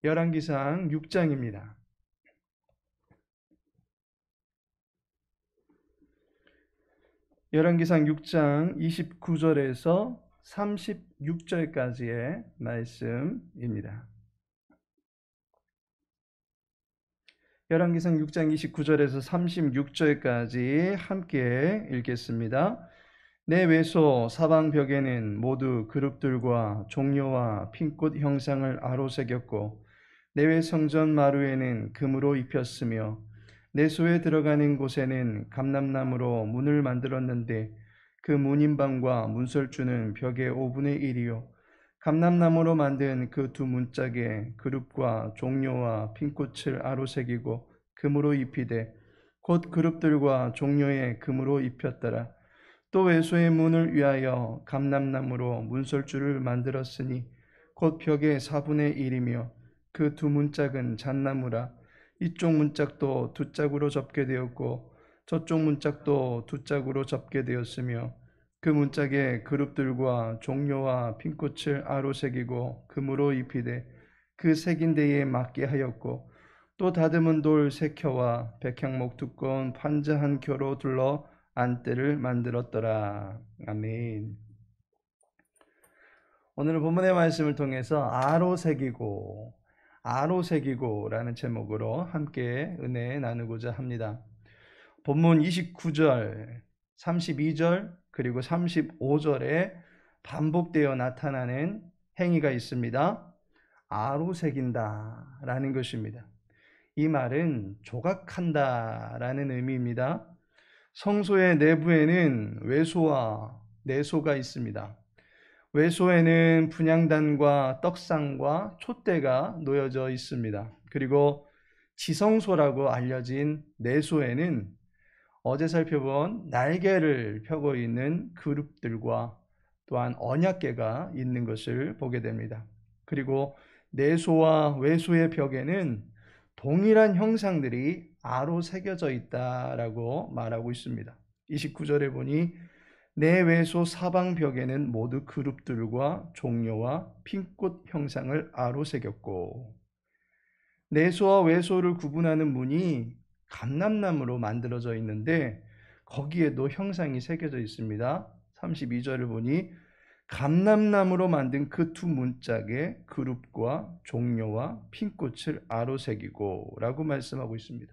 열왕기상 6장입니다. 열왕기상 6장 29절에서 36절까지의 말씀입니다. 열왕기상 6장 29절에서 36절까지 함께 읽겠습니다. 내 외소 사방벽에는 모두 그룹들과 종려와 핀꽃 형상을 아로새겼고 내외 성전 마루에는 금으로 입혔으며 내소에 들어가는 곳에는 감람나무로 문을 만들었는데 그 문인방과 문설주는 벽의 5분의 1이요 감람나무로 만든 그 두 문짝에 그룹과 종려와 핀꽃을 아로새기고 금으로 입히되 곧 그룹들과 종려에 금으로 입혔더라. 또 외소의 문을 위하여 감람나무로 문설주를 만들었으니 곧 벽의 4분의 1이며 그 두 문짝은 잣나무라. 이쪽 문짝도 두 짝으로 접게 되었고 저쪽 문짝도 두 짝으로 접게 되었으며 그 문짝에 그룹들과 종려와 핀꽃을 아로새기고 금으로 입히되 그 새긴 데에 맞게 하였고 또 다듬은 돌 3켜와 백향목 두꺼운 판자 한 켜로 둘러 안대를 만들었더라. 아멘. 오늘 본문의 말씀을 통해서 아로새기고라는 제목으로 함께 은혜 나누고자 합니다. 본문 29절, 32절, 그리고 35절에 반복되어 나타나는 행위가 있습니다. 아로새긴다라는 것입니다. 이 말은 조각한다라는 의미입니다. 성소의 내부에는 외소와 내소가 있습니다. 외소에는 분향단과 떡상과 촛대가 놓여져 있습니다. 그리고 지성소라고 알려진 내소에는 어제 살펴본 날개를 펴고 있는 그룹들과 또한 언약궤가 있는 것을 보게 됩니다. 그리고 내소와 외소의 벽에는 동일한 형상들이 아로새겨져 있다라고 말하고 있습니다. 29절에 보니 내 외소 사방벽에는 모두 그룹들과 종려와 핀꽃 형상을 아로새겼고 내소와 외소를 구분하는 문이 감람나무로 만들어져 있는데 거기에도 형상이 새겨져 있습니다. 32절을 보니 감람나무로 만든 그 두 문짝에 그룹과 종려와 핀꽃을 아로새기고 라고 말씀하고 있습니다.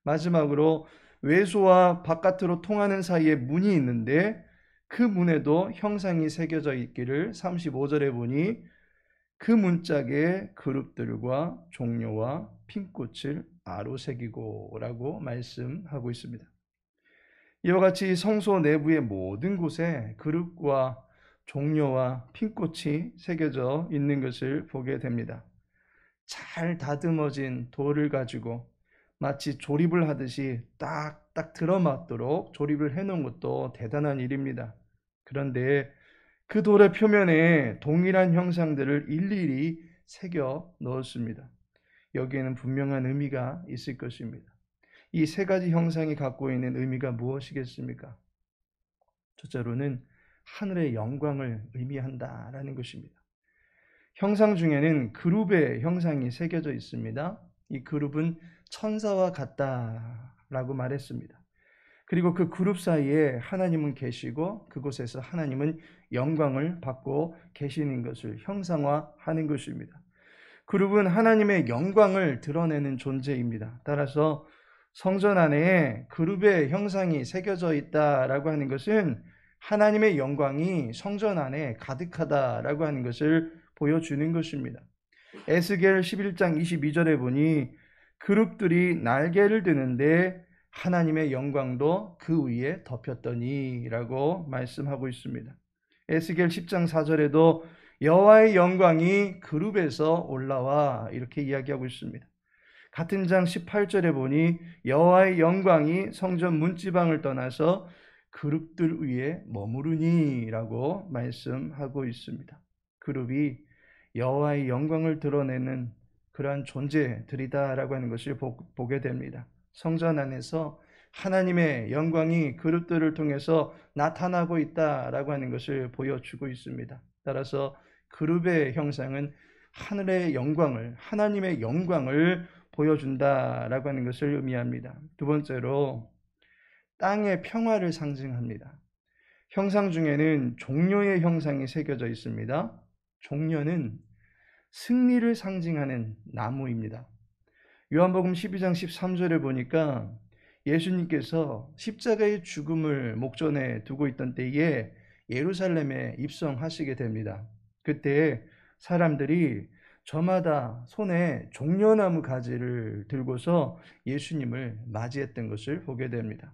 마지막으로 외소와 바깥으로 통하는 사이에 문이 있는데 그 문에도 형상이 새겨져 있기를 35절에 보니 그 문짝에 그룹들과 종려와 핀꽃을 아로새기고 라고 말씀하고 있습니다. 이와 같이 성소 내부의 모든 곳에 그룹과 종려와 핀꽃이 새겨져 있는 것을 보게 됩니다. 잘 다듬어진 돌을 가지고 마치 조립을 하듯이 딱딱 들어맞도록 조립을 해놓은 것도 대단한 일입니다. 그런데 그 돌의 표면에 동일한 형상들을 일일이 새겨 넣었습니다. 여기에는 분명한 의미가 있을 것입니다. 이 세 가지 형상이 갖고 있는 의미가 무엇이겠습니까? 첫째로는 하늘의 영광을 의미한다라는 것입니다. 형상 중에는 그룹의 형상이 새겨져 있습니다. 이 그룹은 천사와 같다라고 말했습니다. 그리고 그 그룹 사이에 하나님은 계시고 그곳에서 하나님은 영광을 받고 계시는 것을 형상화하는 것입니다. 그룹은 하나님의 영광을 드러내는 존재입니다. 따라서 성전 안에 그룹의 형상이 새겨져 있다라고 하는 것은 하나님의 영광이 성전 안에 가득하다라고 하는 것을 보여주는 것입니다. 에스겔 11장 22절에 보니 그룹들이 날개를 드는데 하나님의 영광도 그 위에 덮였더니 라고 말씀하고 있습니다. 에스겔 10장 4절에도 여호와의 영광이 그룹에서 올라와 이렇게 이야기하고 있습니다. 같은 장 18절에 보니 여호와의 영광이 성전 문지방을 떠나서 그룹들 위에 머무르니 라고 말씀하고 있습니다. 그룹이 여호와의 영광을 드러내는 그러한 존재들이다라고 하는 것을 보게 됩니다. 성전 안에서 하나님의 영광이 그룹들을 통해서 나타나고 있다라고 하는 것을 보여주고 있습니다. 따라서 그룹의 형상은 하늘의 영광을, 하나님의 영광을 보여준다라고 하는 것을 의미합니다. 두 번째로 땅의 평화를 상징합니다. 형상 중에는 종려의 형상이 새겨져 있습니다. 종려는 승리를 상징하는 나무입니다. 요한복음 12장 13절에 보니까 예수님께서 십자가의 죽음을 목전에 두고 있던 때에 예루살렘에 입성하시게 됩니다. 그때 사람들이 저마다 손에 종려나무 가지를 들고서 예수님을 맞이했던 것을 보게 됩니다.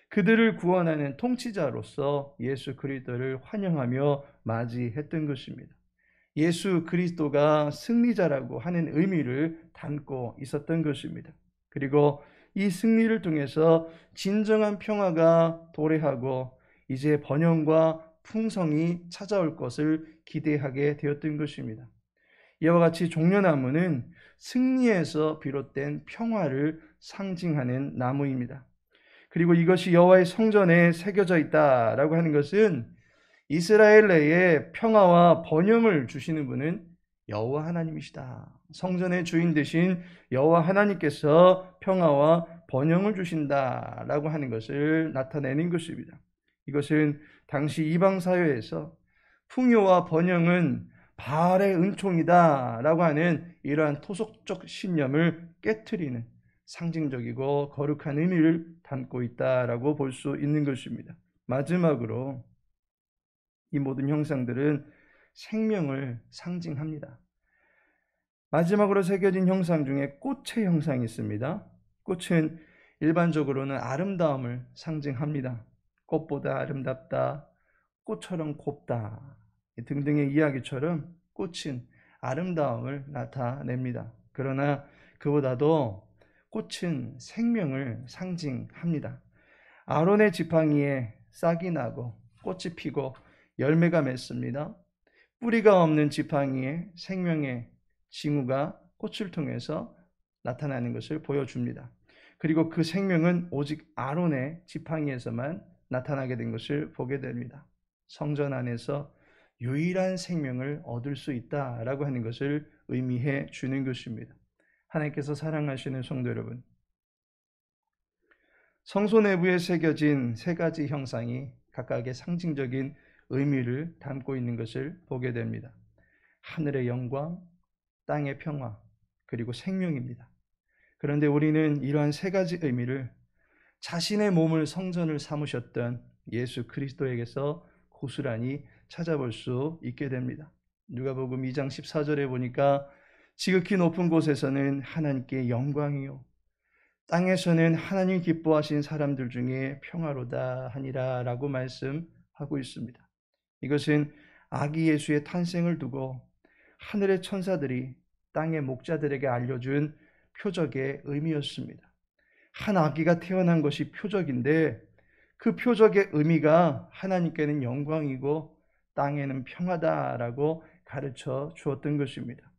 그들을 구원하는 통치자로서 예수 그리스도를 환영하며 맞이했던 것입니다. 예수 그리스도가 승리자라고 하는 의미를 담고 있었던 것입니다. 그리고 이 승리를 통해서 진정한 평화가 도래하고 이제 번영과 풍성이 찾아올 것을 기대하게 되었던 것입니다. 이와 같이 종려나무는 승리에서 비롯된 평화를 상징하는 나무입니다. 그리고 이것이 여호와의 성전에 새겨져 있다라고 하는 것은 이스라엘 내에 평화와 번영을 주시는 분은 여호와 하나님이시다. 성전의 주인 되신 여호와 하나님께서 평화와 번영을 주신다라고 하는 것을 나타내는 것입니다. 이것은 당시 이방 사회에서 풍요와 번영은 바알의 은총이다라고 하는 이러한 토속적 신념을 깨트리는 상징적이고 거룩한 의미를 담고 있다라고 볼 수 있는 것입니다. 마지막으로 이 모든 형상들은 생명을 상징합니다. 마지막으로 새겨진 형상 중에 꽃의 형상이 있습니다. 꽃은 일반적으로는 아름다움을 상징합니다. 꽃보다 아름답다, 꽃처럼 곱다 등등의 이야기처럼 꽃은 아름다움을 나타냅니다. 그러나 그보다도 꽃은 생명을 상징합니다. 아론의 지팡이에 싹이 나고 꽃이 피고 열매가 맺습니다. 뿌리가 없는 지팡이에 생명의 징후가 꽃을 통해서 나타나는 것을 보여줍니다. 그리고 그 생명은 오직 아론의 지팡이에서만 나타나게 된 것을 보게 됩니다. 성전 안에서 유일한 생명을 얻을 수 있다라고 하는 것을 의미해 주는 것입니다. 하나님께서 사랑하시는 성도 여러분, 성소 내부에 새겨진 세 가지 형상이 각각의 상징적인 의미를 담고 있는 것을 보게 됩니다. 하늘의 영광, 땅의 평화, 그리고 생명입니다. 그런데 우리는 이러한 세 가지 의미를 자신의 몸을 성전을 삼으셨던 예수 그리스도에게서 고스란히 찾아볼 수 있게 됩니다. 누가복음 2장 14절에 보니까 지극히 높은 곳에서는 하나님께 영광이요 땅에서는 하나님 기뻐하신 사람들 중에 평화로다 하니라 라고 말씀하고 있습니다. 이것은 아기 예수의 탄생을 두고 하늘의 천사들이 땅의 목자들에게 알려준 표적의 의미였습니다. 한 아기가 태어난 것이 표적인데 그 표적의 의미가 하나님께는 영광이고 땅에는 평화다라고 가르쳐 주었던 것입니다.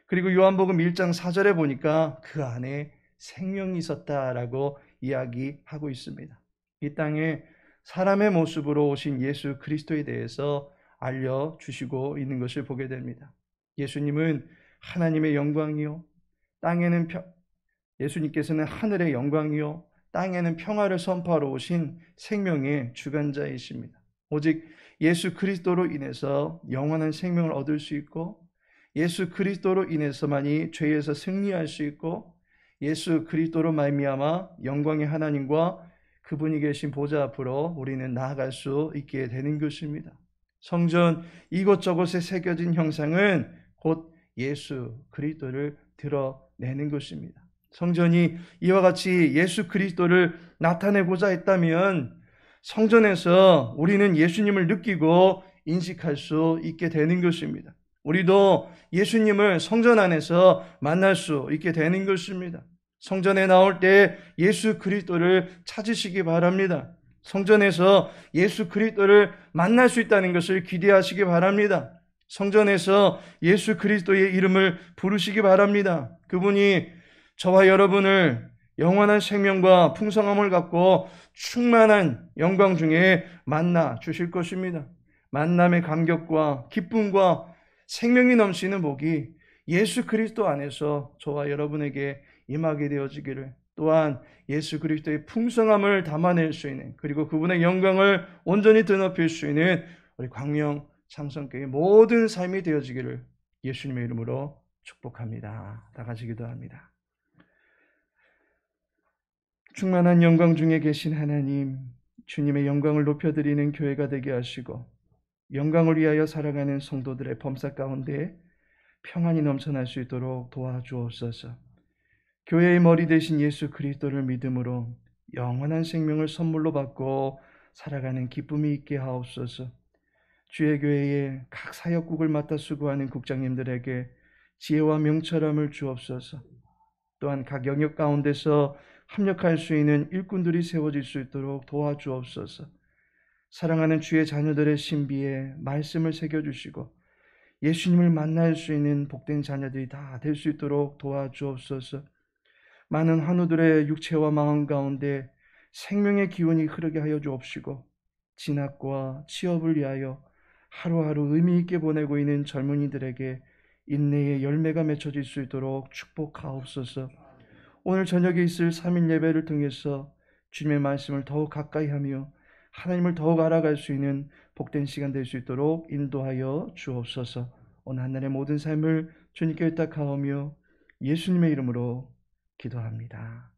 그리고 요한복음 1장 4절에 보니까 그 안에 생명이 있었다라고 이야기하고 있습니다. 이 땅에 사람의 모습으로 오신 예수 그리스도에 대해서 알려주시고 있는 것을 보게 됩니다. 예수님은 하나님의 영광이요 땅에는 예수님께서는 하늘의 영광이요 땅에는 평화를 선포하러 오신 생명의 주관자이십니다. 오직 예수 그리스도로 인해서 영원한 생명을 얻을 수 있고 예수 그리스도로 인해서만이 죄에서 승리할 수 있고 예수 그리스도로 말미암아 영광의 하나님과 그분이 계신 보좌 앞으로 우리는 나아갈 수 있게 되는 것입니다. 성전 이곳저곳에 새겨진 형상은 곧 예수 그리스도를 드러내는 것입니다. 성전이 이와 같이 예수 그리스도를 나타내고자 했다면 성전에서 우리는 예수님을 느끼고 인식할 수 있게 되는 것입니다. 우리도 예수님을 성전 안에서 만날 수 있게 되는 것입니다. 성전에 나올 때 예수 그리스도를 찾으시기 바랍니다. 성전에서 예수 그리스도를 만날 수 있다는 것을 기대하시기 바랍니다. 성전에서 예수 그리스도의 이름을 부르시기 바랍니다. 그분이 저와 여러분을 영원한 생명과 풍성함을 갖고 충만한 영광 중에 만나 주실 것입니다. 만남의 감격과 기쁨과 생명이 넘치는 복이 예수 그리스도 안에서 저와 여러분에게 임하게 되어지기를, 또한 예수 그리스도의 풍성함을 담아낼 수 있는, 그리고 그분의 영광을 온전히 드높일 수 있는 우리 광명 창성교회의 모든 삶이 되어지기를 예수님의 이름으로 축복합니다. 다 같이 기도합니다. 충만한 영광 중에 계신 하나님, 주님의 영광을 높여드리는 교회가 되게 하시고 영광을 위하여 살아가는 성도들의 범사 가운데 평안이 넘쳐날 수 있도록 도와주옵소서. 교회의 머리 되신 예수 그리스도를 믿음으로 영원한 생명을 선물로 받고 살아가는 기쁨이 있게 하옵소서. 주의 교회에 각 사역국을 맡아 수고하는 국장님들에게 지혜와 명철함을 주옵소서. 또한 각 영역 가운데서 합력할 수 있는 일꾼들이 세워질 수 있도록 도와주옵소서. 사랑하는 주의 자녀들의 신비에 말씀을 새겨주시고 예수님을 만날 수 있는 복된 자녀들이 다 될 수 있도록 도와주옵소서. 많은 환우들의 육체와 마음 가운데 생명의 기운이 흐르게 하여 주옵시고 진학과 취업을 위하여 하루하루 의미 있게 보내고 있는 젊은이들에게 인내의 열매가 맺혀질 수 있도록 축복하옵소서. 오늘 저녁에 있을 3일 예배를 통해서 주님의 말씀을 더욱 가까이 하며 하나님을 더욱 알아갈 수 있는 복된 시간 될 수 있도록 인도하여 주옵소서. 오늘 한날의 모든 삶을 주님께 의탁하오며 예수님의 이름으로 기도합니다.